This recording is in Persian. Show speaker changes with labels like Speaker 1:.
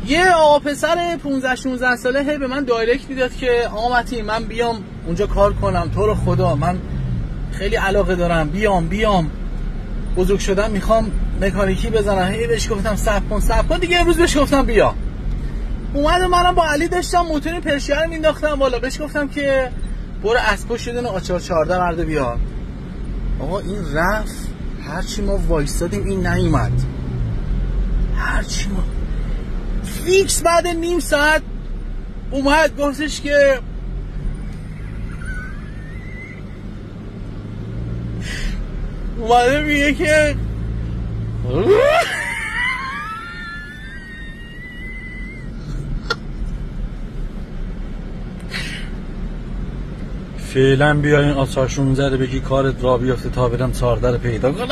Speaker 1: یه آقا پسر 15-16 ساله هی به من دایرکت میداد که آقا متین من بیام اونجا کار کنم، تو رو خدا من خیلی علاقه دارم، بیام بزرگ شدم میخوام مکانیکی بزنم. هی بهش گفتم صبر کن دیگه. امروز بهش گفتم بیا. اومدم منم با علی داشتم موتور پرشیه رو مینداختم بالا، بهش گفتم که برو اسکو شدن آچار 14 برده بیار. آقا این رفت، هرچی ما وایستادیم این نیومد، هرچی ما فیکس بعد نیم ساعت اومد گفتش که اومده میگه که
Speaker 2: فعلا بیا این آچار 16 رو بگی کارت را بیافته تا برم 14 رو پیدا کنم.